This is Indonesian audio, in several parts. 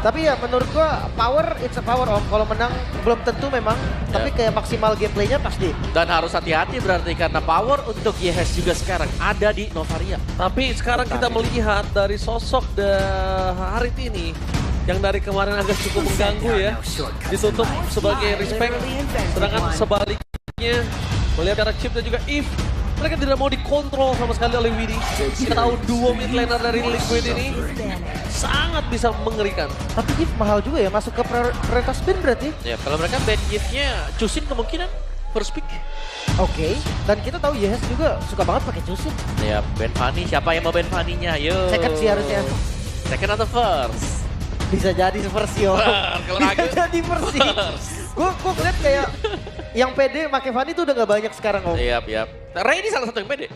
Tapi ya menurut gua power, it's a power om. Kalau menang belum tentu memang, tapi kayak maksimal gameplaynya pasti. Dan harus hati-hati berarti karena power untuk YHS juga sekarang ada di Novaria. Tapi sekarang kita melihat dari sosok Harit ini yang dari kemarin agak cukup mengganggu ya, ditutup sebagai respect, sedangkan sebaliknya melihat cara Chip dan juga Eve, mereka tidak mau dikontrol sama sekali oleh Widdy. Kita tahu duo mid laner dari Liquid ini sangat bisa mengerikan. Tapi gift mahal juga ya, masuk ke prioritas spin berarti. Ya kalau mereka ban gift-nya Chusin kemungkinan first pick. Oke, dan kita tahu Yes juga suka banget pakai Chusin. Ya ban Fanny, siapa yang mau ban Fanny-nya? Yo. Second sih harusnya. Second atau first? Bisa jadi versi om. Kalau Bisa ragu, jadi versi. Gue ngeliat kayak yang pede pakai Fanny tuh udah gak banyak sekarang om. Iya. Ray ini salah satu yang pede.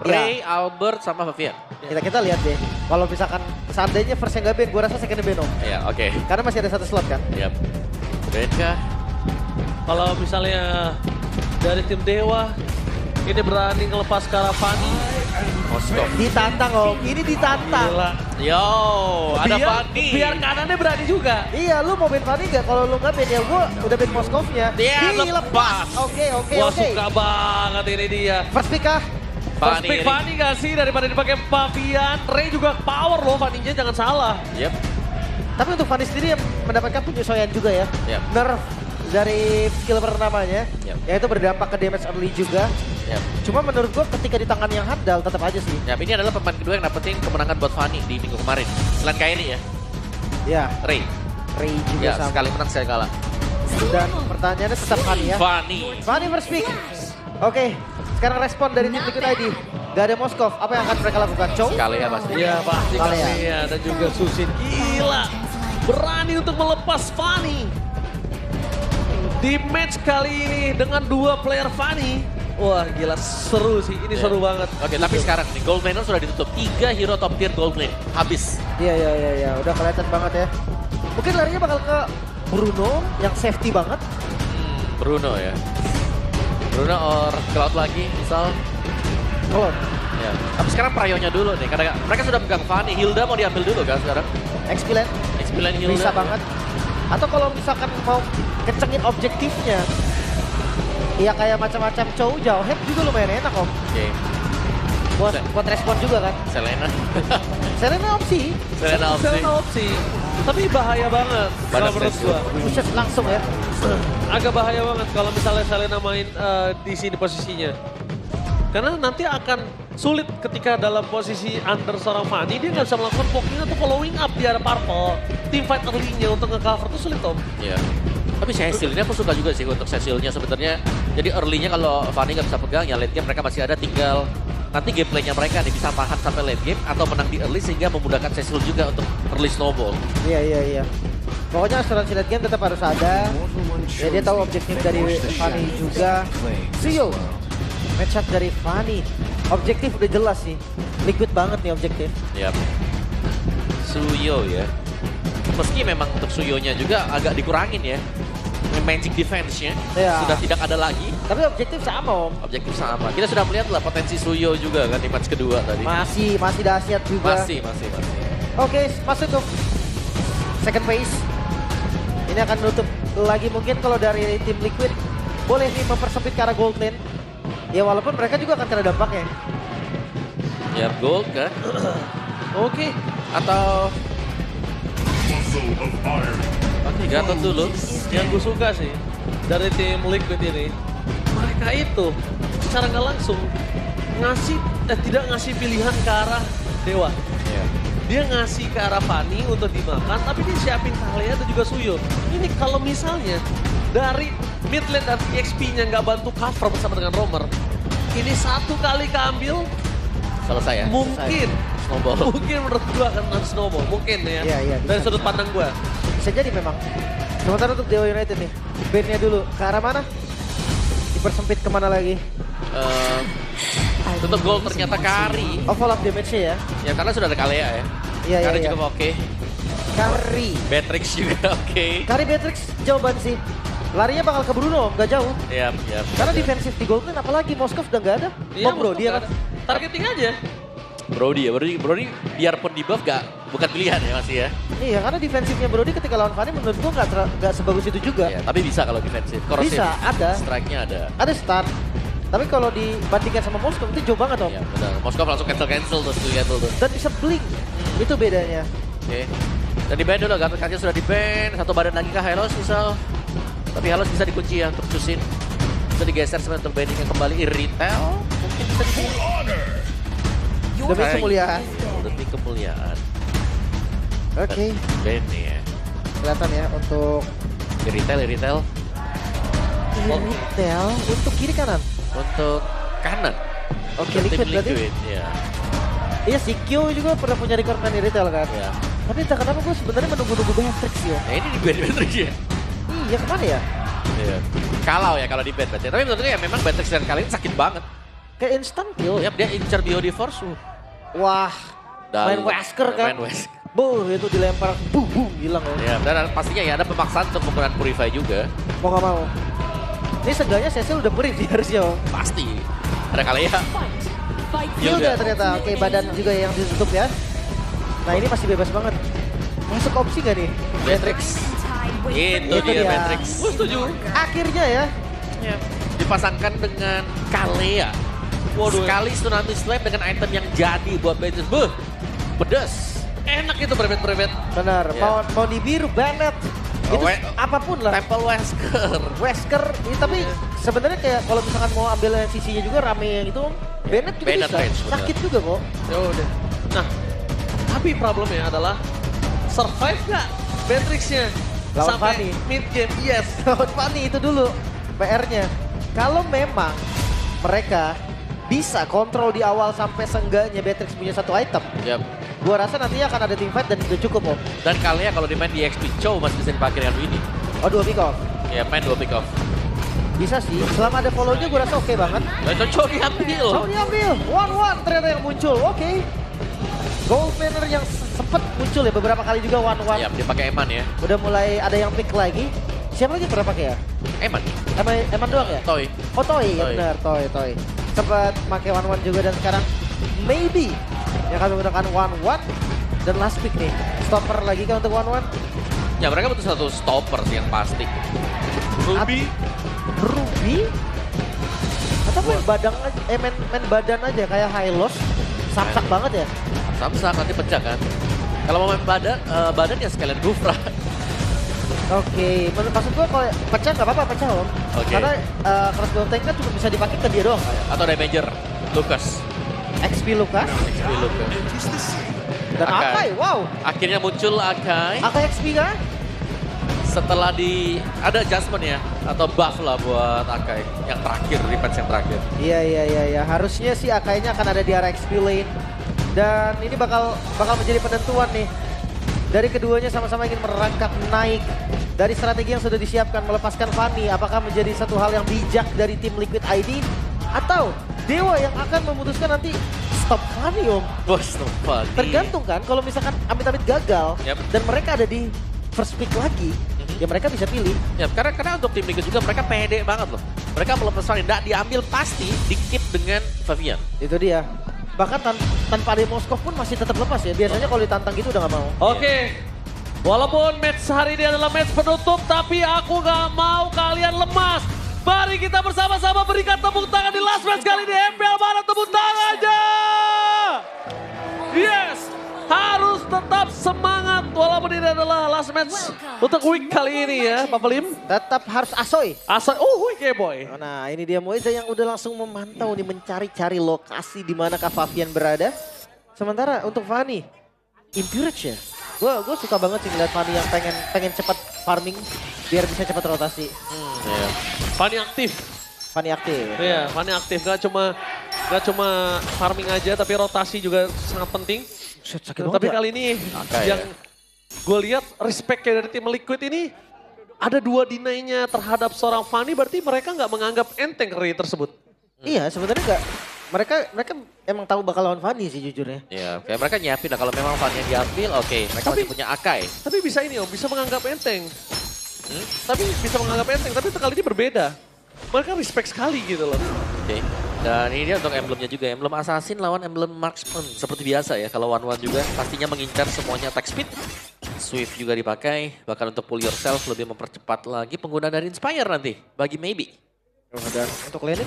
Ray, Albert, sama Vivian. Kita lihat deh. Kalau misalkan seandainya first yang gak ban, gue rasa second ban om. Iya, oke. Karena masih ada satu slot kan. Iya. Ban kah? Kalau misalnya dari tim Dewa ini berani ngelepas Karavani, Moskov. Ditantang om, ini ditantang. gila. Yo, ada Fanny. Biar kanannya berani juga. Iya, lu mau ban Fanny gak? Kalau lu gak ban ya gue udah ban Moskovnya. Dia lepas. Oke. Wah suka banget ini dia. First pick kah? First pick Fanny gak sih daripada dipakai Pavian. Ray juga power loh Fanny-nya, jangan salah. Yep. Tapi untuk Fanny sendiri mendapatkan penyesuaian juga ya. Yep. Nerf dari skill pertamanya, Yep. yaitu berdampak ke damage early juga. Yep. Cuma menurut gua ketika di tangan yang handal tetap aja sih. Yep, ini adalah pemain kedua yang dapetin kemenangan buat Fanny di minggu kemarin. Selain Kairi ya, Ya, Ray. Ray juga Ya, sama. sekali menang sekali kalah. Dan pertanyaannya tetap Fanny ya. Fanny. Fanny first pick. Oke, sekarang respon dari tim Liquid ID. Gak ada Moskov, apa yang akan mereka lakukan? Chow? Sekali ya pasti. Iya pasti Kali ya. Kalia dan juga Susin. Gila, berani untuk melepas Fanny. Di match kali ini dengan dua player Fanny. Wah gila, seru sih, ini seru banget. Oke, tapi sekarang nih, gold laner sudah ditutup. 3 hero top tier gold lane. Habis. Iya, udah kelihatan banget ya. Mungkin larinya bakal ke Bruno yang safety banget. Bruno ya. Bruno or Cloud lagi, misal. Oh, Ya. Tapi sekarang Prayonya dulu nih, karena mereka sudah pegang Fanny. Hilda mau diambil dulu kan sekarang? X-Pilan Explain Hilda. bisa banget. Atau kalau misalkan mau kencengin objektifnya, ya kayak macam-macam Chow, jauh head juga lumayan enak om. Oke. Buat respon juga kan. Selena. Serena opsi, Selena opsi. Selena opsi. Tapi bahaya banget kalau Badas menurut Rescue. gua. buset langsung ya. Agak bahaya banget kalau misalnya Selena main di sini posisinya. Karena nanti akan sulit ketika dalam posisi under seorang Fanny, dia nggak bisa melakukan poking atau following up di arah purple. Team fight early-nya untuk nge-cover itu sulit om. Iya. Tapi Cecil-nya aku suka juga sih untuk Cecil-nya sebenarnya. Jadi early-nya kalau Fanny nggak bisa pegang, ya late game mereka masih ada, tinggal nanti gameplay-nya mereka nih bisa tahan sampai late game atau menang di early sehingga memudahkan Cecil juga untuk early snowball. Iya. Pokoknya asuransi late game tetap harus ada. Ya dia tahu objektif dari Fanny juga. Suyo, matchup dari Fanny. Objektif udah jelas sih. Liquid banget nih objektif. Yap. Suyo ya. Meski memang untuk Suyonya juga agak dikurangin ya. Magic defense-nya Ya. sudah tidak ada lagi. Tapi objektif sama om. Objektif sama. Kita sudah melihat lah potensi Suyo juga kan di match kedua tadi. Masih dahsyat juga. Masih. Oke, masuk ke second phase. Ini akan menutup lagi mungkin kalau dari tim Liquid. Boleh nih mempersempit ke arah gold lane. Ya walaupun mereka juga akan kena dampaknya. Ya gold kan? Oke. Atau Oke, Gatot dulu. Yang gue suka sih dari tim Liquid ini, mereka itu secara nggak langsung tidak ngasih pilihan ke arah Dewa. Ya. Dia ngasih ke arah Fanny untuk dimakan, tapi dia siapin Kalia dan juga Suyo. Ini kalau misalnya dari mid lane dan EXP-nya nggak bantu cover bersama dengan Romer, ini satu kali keambil, Selesai ya? mungkin Snowball. mungkin menurut gua akan snowball, mungkin ya. Iya, dari bisa. sudut pandang gua. Bisa jadi memang. Sementara untuk Dewa United nih. Bandnya dulu. Ke arah mana? Dipersempit kemana lagi? Untuk gold ternyata Kari. Overlap damage-nya ya. Ya karena sudah ada Kalea ya. Iya. Kari juga oke. Kari. Beatrix juga oke. Kari Beatrix jawaban sih. Larinya bakal ke Bruno, nggak jauh. Iya. Karena defensif di gold lane apalagi Moskov udah nggak ada. Iya, Bro, dia kan. targeting aja. Brody ya, Brody biarpun di buff gak bukan pilihan ya masih ya. Iya, karena defensifnya Brody ketika lawan Fanny menurut gua nggak sebagus itu juga. Iya, tapi bisa kalau defensif. Korosif. Bisa, ada. Strike-nya ada. Ada stun. Tapi kalau dibandingkan sama Moskov itu jauh banget, Om. Iya, benar. Moskov langsung cancel tuh, tuh. Dan bisa blink. Itu bedanya. Oke. Dan di ban dulu, Gatot Kaca sudah di ban. Satu badan lagi kah Helos misal. Tapi Helos bisa dikunci ya untuk Chusin. Bisa digeser sebenarnya untuk bandingnya kembali. Irritel mungkin bisa dipilih. Demi kemuliaan. Demi kemuliaan. Oke. Ban nih ya. Kelihatan ya untuk Irritel. Intel untuk kiri kanan. Untuk kanan. Oke, Tim Liquid berarti. Liquid, ya. Iya, si Kyo juga pernah punya record main Intel kan. Ya. Tapi entah kenapa gue sebenarnya menunggu-nunggu Matrix ya. Nah ini di ban Matrix ya. Iya, kemana ya? Iya. Kalau ya kalau di ban berarti. Tapi menurutnya ya memang Matrix dan kali ini sakit banget. Kayak instant kill. Yap, dia incar BOD Force. Wah, main Dalam. Wesker kan. Main Wesker. Itu dilempar, hilang loh. Ya, dan pastinya ya ada pemaksaan untuk menggunakan Purify juga. Mau nggak mau. Ini seenggaknya Cecil udah beri sih harusnya, Om. Pasti. Ada kali ya. Iya udah ternyata. Oke, badan juga yang ditutup ya. Nah, ini masih bebas banget. Masuk opsi gak nih? Matrix. Itu dia Matrix. Gue setuju. Akhirnya ya. Ya. Dipasangkan dengan Kalea. Waduh. Sekali Tsunami Slam dengan item yang jadi buat Matrix. Pedas. Enak itu berebet-berebet. Benar, Ya. mau di biru, Bennett. Itu apapun lah. Temple Wesker. Wesker, tapi sebenarnya kayak kalau misalkan mau ambil yang sisinya juga rame yang itu, Bennett juga Bennett bisa. range, benar. Sakit juga kok. Ya udah. Nah, tapi problemnya adalah survive nggak Matrix-nya Lawan sampai Fanny. mid game? Yes. Lawan Fanny itu dulu PR-nya. Kalau memang mereka bisa kontrol di awal sampai seenggaknya Matrix punya satu item, Yap. gua rasa nantinya akan ada teamfight dan udah cukup, Om. Dan Kalea kalau dimain di XP Chow masih bisa dipakai dengan ini. Oh, 2 pick off. Ya main 2 pick off. Bisa sih, selama ada follow-nya gua rasa oke banget. Dan Chow diambil. Oh, diambil. 1-1 ternyata yang muncul. Oke. Gold banner yang sempet muncul ya beberapa kali juga 1-1. Ya dipakai Eman ya. Udah mulai ada yang pick lagi. Siapa lagi pernah pakai ya? Eman. Eman doang ya? Toy. Oh, Toy. Ya Toy. benar, Toy. Sempat pakai 1-1 juga dan sekarang maybe yang akan menggunakan 1-1 dan last pick nih. Stopper lagi kan untuk 1-1? Ya mereka butuh satu stopper sih yang pasti. Ruby. Ruby? Atau main badan aja, main badan aja kayak Hylos. Sak-sak banget ya? Samsak nanti pecah kan. Kalau mau main badan ya sekalian Gufra. Oke, maksud gua kalau pecah nggak apa-apa pecah, Om. Oke. Karena crossbow tank kan cuma bisa dipakai ke dia doang. Atau Damager Lucas. XP Lucas XP Lucas. dan Akai, wow. Akhirnya muncul Akai. Akai XP kan? Setelah ada adjustment ya. Atau buff lah buat Akai. Yang terakhir, repatch yang terakhir. Iya. Harusnya sih Akainya akan ada di area XP lane. Dan ini bakal menjadi penentuan nih. Dari keduanya sama-sama ingin merangkak naik. Dari strategi yang sudah disiapkan melepaskan Fanny. Apakah menjadi satu hal yang bijak dari tim Liquid ID? Atau Dewa yang akan memutuskan nanti stop Fanny, Om? Wah, stop Fanny. Tergantung kan, kalau misalkan amit-amit gagal Yap. dan mereka ada di first pick lagi, ya mereka bisa pilih. Ya, karena untuk tim Liquid juga mereka pede banget loh. Mereka melepas Fanny, tidak diambil pasti di keep dengan Fabian. Itu dia. Bahkan tanpa ada Moskov pun masih tetap lepas ya. Biasanya kalau ditantang gitu udah gak mau. Oke. Walaupun match hari ini adalah match penutup, tapi aku gak mau kalian lemas. Mari kita bersama-sama berikan tepuk tangan di last match kali ini. MPL mana tepuk tangannya? Yes, harus tetap semangat walaupun ini adalah last match untuk week kali ini ya, Pak Pelim. Tetap harus asoy. Asal, week ya boy. Nah, ini dia Moiza yang udah langsung memantau nih, mencari-cari lokasi di mana Kak Fabian berada. Sementara untuk Fanny, Impurage ya. Gue suka banget sih ngeliat Fanny yang pengen cepat farming biar bisa cepat rotasi. Ya. Fanny aktif. Fanny aktif. Iya, Fanny aktif. Gak cuma farming aja, tapi rotasi juga sangat penting. Shit, sakit banget Tapi ya. kali ini Akai yang gue lihat respect-nya dari tim Liquid ini ada 2 deny-nya terhadap seorang Fanny, berarti mereka nggak menganggap enteng carry tersebut. Iya, sebenarnya enggak. Mereka emang tahu bakal lawan Fanny sih jujurnya. Ya, kayak mereka nyiapin lah kalau memang Fanny yang diambil, oke, mereka Tapi- masih punya Akai. Tapi bisa ini Om, bisa menganggap enteng. Tapi bisa menganggap enteng, tapi kali ini berbeda. Mereka respect sekali gitu loh. Oke. Dan ini dia untuk emblemnya juga, emblem assassin lawan emblem marksman. Seperti biasa ya, kalau one-one juga pastinya mengincar semuanya attack speed. Swift juga dipakai, bahkan untuk pull yourself lebih mempercepat lagi penggunaan dari Inspire nanti bagi Maybe. Dan untuk laning,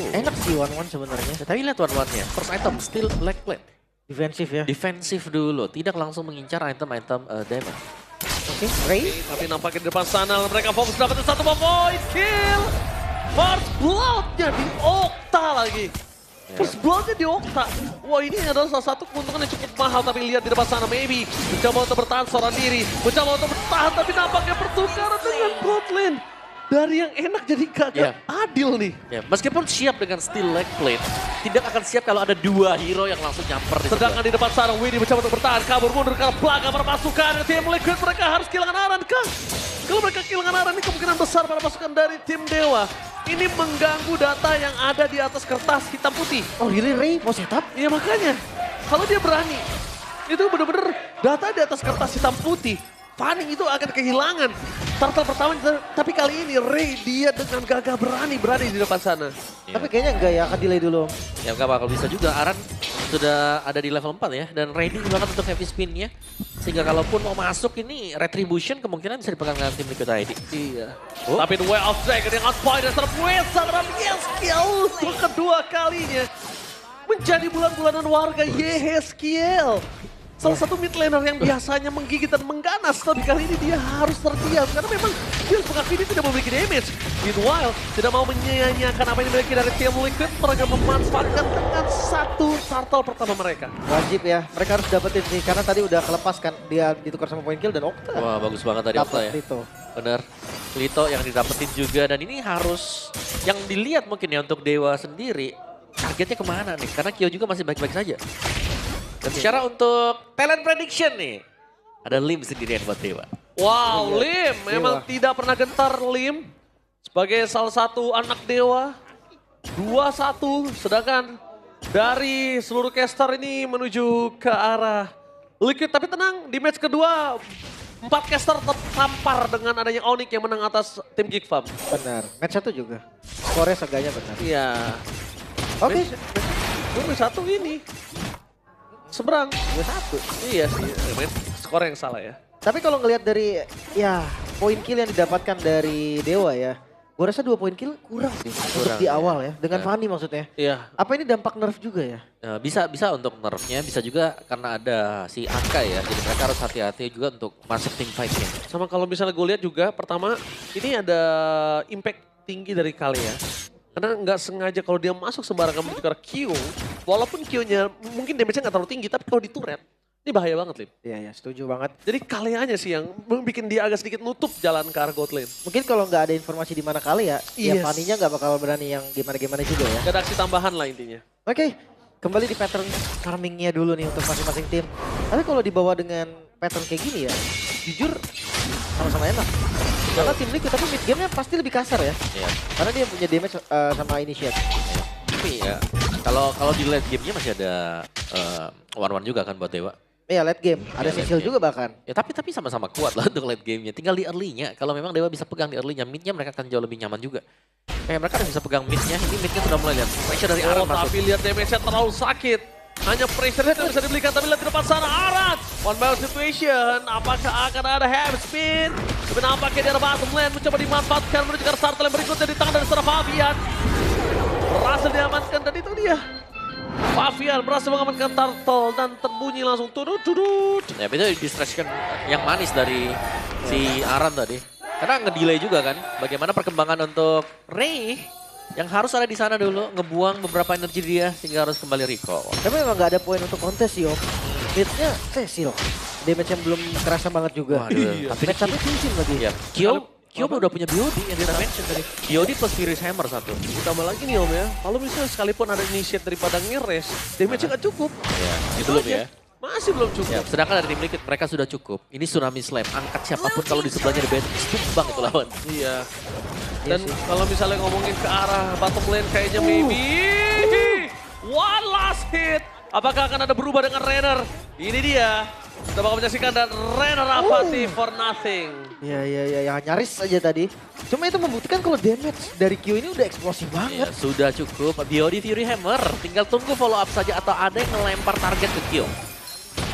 enak sih one-one sebenarnya. Tapi lihat one-one-nya, first item still black plate. Defensif ya. Defensif dulu, tidak langsung mengincar item-item damage. Oke, Ray. Tapi nampaknya di depan sana mereka fokus dapat satu point kill. First blood-nya di Okta lagi. First blood-nya di Okta. Wah, ini adalah salah satu keuntungan yang cukup mahal. Tapi lihat di depan sana Maybe mencoba untuk bertahan seorang diri. Mencoba untuk bertahan tapi nampaknya pertukaran dengan Broadland. Dari yang enak jadi kagak adil nih. Ya, meskipun siap dengan steel leg plate, tidak akan siap kalau ada dua hero yang langsung nyamper di Sedangkan di depan sana Winnie mencoba untuk bertahan, kabur mundur karena pelagak permasukan. Tim Liquid mereka harus kehilangan Aran kah? Kalau mereka kehilangan Aran ini kemungkinan besar para pasukan dari tim Dewa. Ini mengganggu data yang ada di atas kertas hitam putih. Oh really Ray mau setup? Iya makanya, kalau dia berani, itu bener-bener data di atas kertas hitam putih. Fanning itu akan kehilangan turtle pertama, tapi kali ini Ray dia dengan gagah berani di depan sana. Ya. Tapi kayaknya enggak ya, akan delay dulu. Ya nggak bakal bisa juga, Aran sudah ada di level 4 ya, dan ready banget untuk heavy spin-nya. Sehingga kalaupun mau masuk ini Retribution kemungkinan bisa dipegang dengan tim Liquid ID. Iya. Oh. Tapi The Way of Dragon yang on point dan serap Wesang Yeskiel untuk kedua kalinya. Menjadi bulan-bulanan warga Yeskiel. Salah satu mid laner yang biasanya menggigit dan mengganas, tapi kali ini dia harus terdiam karena memang dia mengakui dia tidak memiliki damage. Meanwhile, tidak mau menyia-nyiakan apa yang dimiliki dari tim Liquid, mereka memanfaatkan dengan satu turtle pertama mereka. Wajib ya, mereka harus dapetin sih karena tadi udah kelepas kan, dia ditukar sama point kill dan Okta. Wah bagus banget tadi Okta ya. Itu. Bener, Lito yang didapetin juga, dan ini harus yang dilihat mungkin ya untuk Dewa sendiri, targetnya kemana nih, karena Kyo juga masih baik-baik saja. Dan secara untuk talent prediction nih, ada Lim sendirian buat Dewa. Wow, Lim memang tidak pernah gentar Lim sebagai salah satu anak Dewa. 2-1, sedangkan dari seluruh caster ini menuju ke arah Liquid. Tapi tenang, di match kedua 4 caster tertampar dengan adanya Onyx yang menang atas tim Geek Farm. Benar, match 1 juga. Skornya seenggaknya benar. Iya. Oke. Match 1 ini seberang. 2-1. Iya sih, skor yang salah ya. Tapi kalau ngelihat dari ya poin kill yang didapatkan dari Dewa ya, gue rasa 2 poin kill kurang sih untuk di awal ya, dengan Fanny maksudnya. Iya. Apa ini dampak nerf juga ya? Bisa untuk nerfnya, bisa juga karena ada si Angka ya, jadi mereka harus hati-hati juga untuk masuk team fight-nya. Sama kalau misalnya gue lihat juga, pertama ini ada impact tinggi dari Kale ya. Karena nggak sengaja kalau dia masuk sembarangan menuju ke arah Q, walaupun Q-nya mungkin damage-nya nggak terlalu tinggi, tapi kalau di turret, ini bahaya banget, Lim. Iya, setuju banget. Jadi Kaleanya sih yang bikin dia agak sedikit nutup jalan ke arah God lane. Mungkin kalau nggak ada informasi di mana kali ya, ya Fanny-nya nggak bakal berani yang gimana-gimana juga ya. Gak ada aksi tambahan lah intinya. Oke, kembali di pattern farming-nya dulu nih untuk masing-masing tim. Tapi kalau dibawa dengan pattern kayak gini ya, jujur sama-sama enak. Karena tim Liquid tapi mid game-nya pasti lebih kasar ya. Iya. Karena dia punya damage sama initiate. Tapi ya, kalau di late game-nya masih ada one-one juga kan buat Dewa. Iya, late game. Ada Cecil juga bahkan. Ya tapi sama-sama kuat lah untuk late game-nya. Tinggal di early-nya. Kalau memang Dewa bisa pegang di early-nya, mid-nya mereka akan jauh lebih nyaman juga. Kayak mereka udah bisa pegang mid-nya. Ini mid-nya sudah mulai lihat pressure dari Aran masuk. Tapi lihat damage-nya terlalu sakit. Hanya pressure yang bisa dibelikan, tapi lihat di depan sana Aran. One battle situation, apakah akan ada heavy spin? Tapi nampaknya di arah bottom lane mencoba dimanfaatkan menuju ke arah turtle yang berikutnya di tangan dari seorang Fabian. Berhasil diamankan dan itu dia. Fabian berhasil mengamankan turtle dan terbunyi langsung tudut. Ya itu distraction yang manis dari si Aran tadi. Karena ngedelay juga kan, bagaimana perkembangan untuk Ray yang harus ada di sana dulu, ngebuang beberapa energi dia sehingga harus kembali recall. Tapi memang nggak ada poin untuk kontes sih, Om. Mid-nya Cecil. Damage yang belum kerasa banget juga. Waduh, tapi match satu cincin lagi. Ya, Kyo udah punya BOD yang kita mention tadi. BOD plus Furious Hammer satu. Ditambah lagi nih Om ya, kalau misalnya sekalipun ada initiate daripada ngeres, damage-nya nggak cukup. Ya, itu belum ya. Masih belum cukup. Ya, sedangkan dari tim Liquid mereka sudah cukup. Ini Tsunami Slam, angkat siapapun kalau di sebelahnya di band, tumbang itu lawan. Iya. Dan kalau misalnya ngomongin ke arah bottom lane kayaknya maybe one last hit. Apakah akan ada berubah dengan Renner? Ini dia. Kita bakal menyaksikan dan Renner apati for nothing. Iya, nyaris aja tadi. Cuma itu membuktikan kalau damage dari Q ini udah eksplosif banget. Ya, sudah cukup. BOD Fury Hammer. Tinggal tunggu follow up saja atau ada yang ngelempar target ke Q.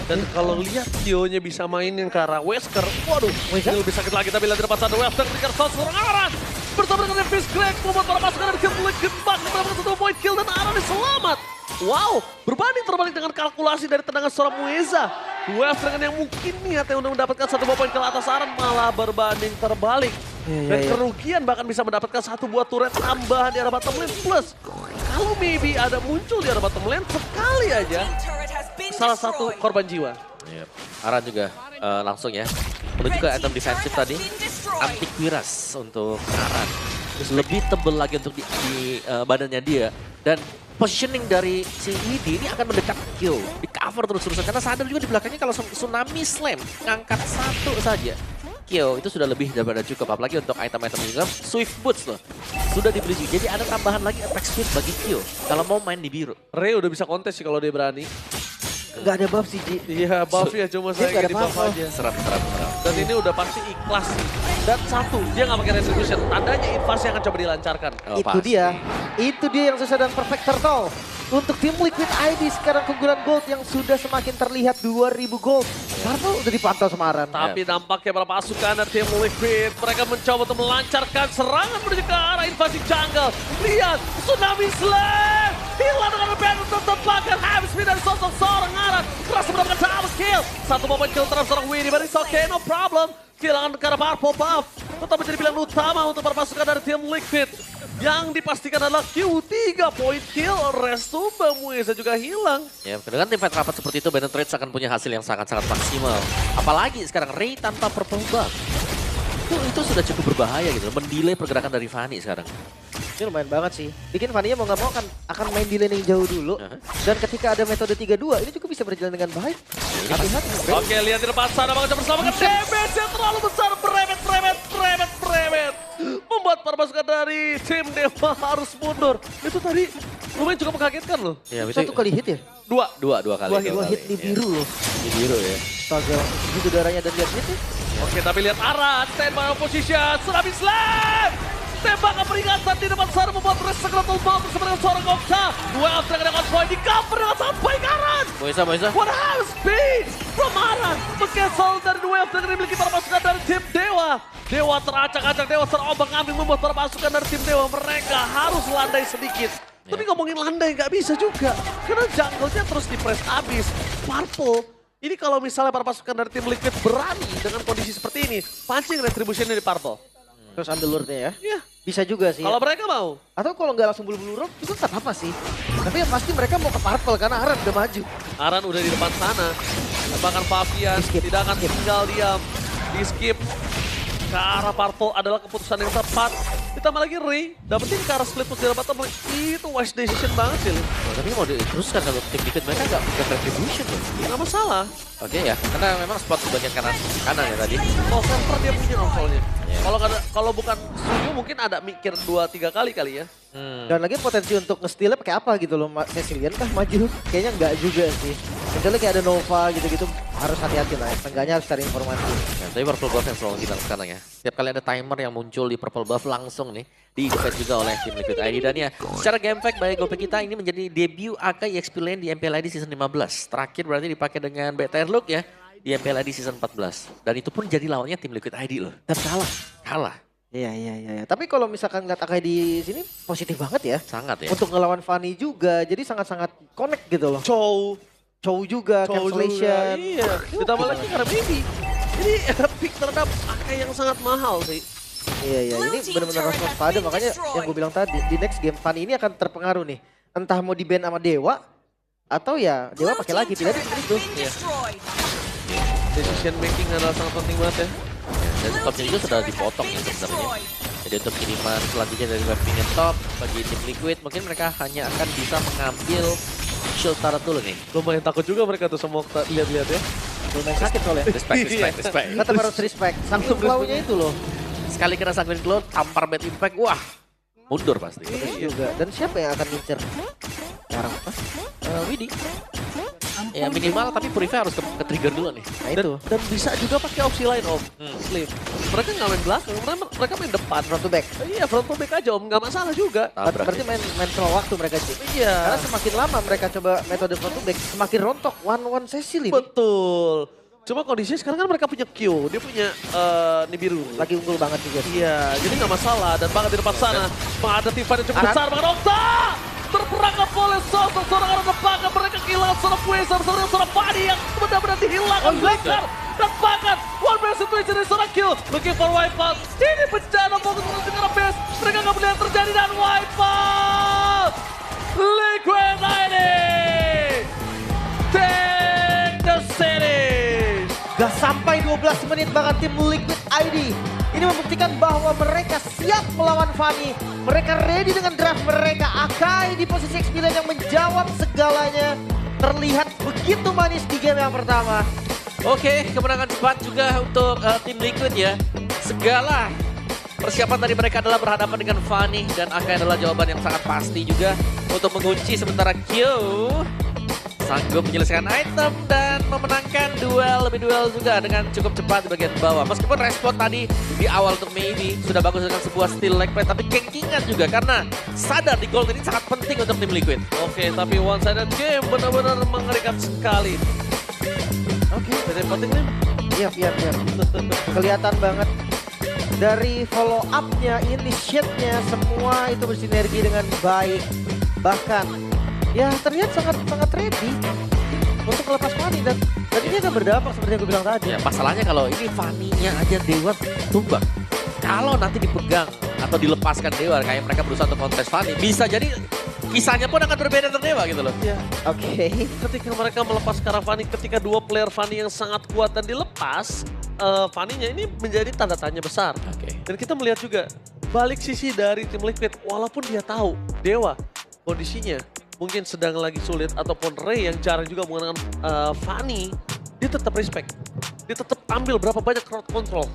Dan kalau lihat Tio-nya bisa mainin ke arah Wesker, waduh, Wesker? ini lebih sakit lagi. Tapi lihat di depan sana Wesker ketika seorang Aran bersama dengan Fizz Greg membuat para pasukan dari tim Liquid Buck mendapatkan satu point kill dan Aran selamat. Wow, berbanding terbalik dengan kalkulasi dari tendangan seorang Mueza. Wesker dengan yang mungkin niatnya untuk mendapatkan satu buah poin kill atas Aran malah berbanding terbalik. Dan kerugian bahkan bisa mendapatkan satu buah turret tambahan di arah bottom lane. Plus, kalau maybe ada muncul di arah bottom lane sekali aja, salah satu korban jiwa. Yep. Aran juga langsung ya. Menuju ke item defensif tadi. Antivirus untuk Aran. Terus lebih tebel lagi untuk di badannya dia. Dan positioning dari si Widi ini akan mendekat Q. Di cover terus-terusan. Karena sadar juga di belakangnya kalau Tsunami Slam ngangkat satu saja. Q itu sudah lebih daripada cukup. Apalagi untuk item-item juga. Swift Boots loh. Sudah dibeli juga. Jadi ada tambahan lagi attack speed bagi Q. Kalau mau main di biru. Ray udah bisa kontes sih kalau dia berani. Nggak ada buff sih, Ji. Iya, buff ya cuma Dia nggak saya ada di buff apa-apa. aja. Serap. Dan ini udah pasti ikhlas sih. Dan satu, dia nggak pakai retribution. Tandanya invasi akan coba dilancarkan. Oh, Itu pasti. dia yang sesuai dengan perfect turtle. Untuk tim Liquid ID sekarang keunggulan gold yang sudah semakin terlihat 2000 gold. Purple udah dipantau sama Aran. Tapi nampaknya para pasukan dari tim Liquid, mereka mencoba untuk melancarkan serangan menuju ke arah invasi jungle. Lihat, Tsunami Slam! Hilang dengan banner tertempatkan habis dari sosok seorang Aran. Keras mendapatkan double kill. Satu momen kill terhadap seorang Winnie, but it's okay, no problem. Kehilangan ke arah Purple buff. Tetap menjadi pilihan utama untuk para pasukan dari tim Liquid. Yang dipastikan adalah Q3 point kill, restu Mueza juga hilang. Ya, dengan tim fight rapat seperti itu, Banner Trades akan punya hasil yang sangat-sangat maksimal. Apalagi sekarang Ray tanpa purple buff. Itu sudah cukup berbahaya gitu, mendelay pergerakan dari Fanny sekarang. Ini lumayan banget sih. Bikin Fanny mau nggak mau akan main di lane yang jauh dulu. Dan ketika ada metode 3-2, ini juga bisa berjalan dengan baik. Hati-hati. Oke, lihat di depan sana Bang Ucap bersama dengan damage yang terlalu besar. Bremet. Membuat para pasukan dari tim Dewa harus mundur. Itu tadi lumayan cukup mengkagetkan loh. Ya, Satu kali hit ya? Dua. Dua kali. Dua hit di biru loh. Di biru ya. Astaga, gitu darahnya dan lihat hit ya. Oke, tapi lihat Aran, stand by position, Tsunami Slam! Tembakan peringatan di depan sana membuat Resegletul Ball bersama dengan seorang Goksa. Duel dengan konvoy di cover dengan sampai Aran. Moisa. What has been from Aran? Mengcancel dari duel dengan dimiliki para pasukan dari tim Dewa. Dewa teracak-acak, Dewa terombang-ambing membuat para pasukan dari tim Dewa. Mereka harus landai sedikit. Tapi ngomongin landai nggak bisa juga. Karena jungle-nya terus di-press abis. Purple, ini kalau misalnya para pasukan dari tim Liquid berani dengan kondisi seperti ini, pancing retribution-nya di Purple. Terus ambil lure-nya ya. Iya. Bisa juga sih. Kalau mereka mau. Atau kalau nggak langsung bulu-bulu rock juga nggak apa-apa sih. Tapi yang pasti mereka mau ke Purple karena Aran udah maju. Aran udah di depan sana. Bahkan Fabian tidak akan tinggal diam. Di skip. Ke arah Purple adalah keputusan yang tepat. Ditambah lagi Ray, dapetin ke arah split push di bottom lane. Itu wise decision banget sih. Oh, tapi mau diteruskan kalau tim Liquid mereka nggak punya retribution loh. Nggak masalah. Oke ya, karena memang spot di bagian kanan ya tadi. Kalau server dia punya novelnya. Iya. Kalau bukan Suyu mungkin ada mikir 2-3 kali ya. Dan lagi potensi untuk nge-steal-nya pakai apa gitu loh. Cecilian kah maju? Kayaknya nggak juga sih. Kecuali kayak ada Nova gitu-gitu harus hati-hati lah. Seenggaknya harus cari informasi. Ya, tapi purple buff yang selalu kita sekarang ya. Setiap kali ada timer yang muncul di purple buff langsung nih di-defend juga oleh tim Liquid ID. Dan ya, secara game fact baik GoP kita ini menjadi debut AK EXP Lane di MPL ID season 15. Terakhir berarti dipakai dengan BTR Look ya di MPL ID season 14. Dan itu pun jadi lawannya tim Liquid ID loh. Dan Kalah. Iya. Tapi kalau misalkan ngeliat Akai di sini positif banget ya. Sangat ya. Untuk ngelawan Fanny juga. Jadi sangat-sangat connect gitu loh. Chow juga, Cancellation. Iya, ditambah lagi karena Baby. Ini pick terhadap Akai yang sangat mahal sih. Iya, ini benar-benar harus waspada. Makanya yang gue bilang tadi, di next game Fanny ini akan terpengaruh nih. Entah mau di-ban sama Dewa, atau ya Dewa pakai lagi. Pilihannya seperti itu. Decision making adalah sangat penting banget ya. Dan topnya juga sudah dipotong ya sebenarnya. Jadi untuk kiriman selanjutnya dari webpingin top bagi tim Liquid, mungkin mereka hanya akan bisa mengambil shield turret dulu nih. Lumayan takut juga mereka tuh semua lihat-lihat ya. Lumayan sakit soalnya. Respect. Tetap harus respect. Sanction claw-nya itu loh. Sekali kena Sanguine Cloud, tampar bad impact, wah mundur pasti. Juga. Dan siapa yang akan ngincer? Sekarang apa? Widi. Ya minimal tapi Purify harus ke trigger dulu nih. Nah itu. Dan bisa juga pakai opsi lain Om. Slim. Mereka nggak main belakang, mereka main depan. Front to back. Iya front to back aja Om, nggak masalah juga. Berarti main slow waktu mereka sih. Iya. Karena semakin lama mereka coba metode front to back, semakin rontok one Cecil ini. Betul. Cuma kondisinya sekarang kan mereka punya Q, dia punya Nibiru. Lagi unggul banget juga. Iya, jadi nggak masalah. Dan banget di depan sana, menghadapi Tifa yang cukup Aran. besar. Banget Okta! Terperangkap oleh sosok seorang orang depannya. Mereka kehilangan seorang Wizard, seorang Fanny yang benar-benar dihilangkan. Blazer dan bahkan one man situation dari seorang Q. Looking for Wipeout. Ini bencana fokus menuju ke arah base. Mereka nggak melihat terjadi dan Wipeout. Liquid ID. Take the series. Gak sampai 12 menit bahkan tim Liquid ID ini membuktikan bahwa mereka siap melawan Fanny. Mereka ready dengan draft mereka. Akai di posisi X9 yang menjawab segalanya. Terlihat begitu manis di game yang pertama. Oke, kemenangan cepat juga untuk tim Liquid ya. Segala persiapan dari mereka adalah berhadapan dengan Fanny dan Akai adalah jawaban yang sangat pasti juga untuk mengunci sementara Q sanggup menyelesaikan item dan memenangkan duel juga dengan cukup cepat di bagian bawah. Meskipun respon tadi di awal untuk Maybe sudah bagus dengan sebuah steal leg play, tapi gengkingan juga karena sadar di gold ini sangat penting untuk tim Liquid. Oke, tapi one-sided game benar-benar mengerikan sekali. Oke. Jadi penting nih. Iya. Kelihatan banget. Dari follow up-nya, initiate-nya, semua itu bersinergi dengan baik. Bahkan ya terlihat sangat ready untuk melepas Fanny dan ini akan berdampak seperti yang gue bilang tadi. Ya masalahnya kalau ini Fanny-nya aja Dewa tumbang. Kalau nanti dipegang atau dilepaskan Dewa kayak mereka berusaha untuk kontes Fanny, bisa jadi kisahnya pun akan berbeda dengan Dewa gitu loh. Ya. Oke. Ketika mereka melepas sekarang Fanny, ketika dua player Fanny yang sangat kuat dan dilepas, Fanny-nya ini menjadi tanda tanya besar. Oke. Dan kita melihat juga balik sisi dari tim Liquid, walaupun dia tahu Dewa kondisinya mungkin sedang lagi sulit ataupun Ray yang jarang juga menggunakan Fanny, dia tetap respect. Dia tetap ambil berapa banyak crowd control.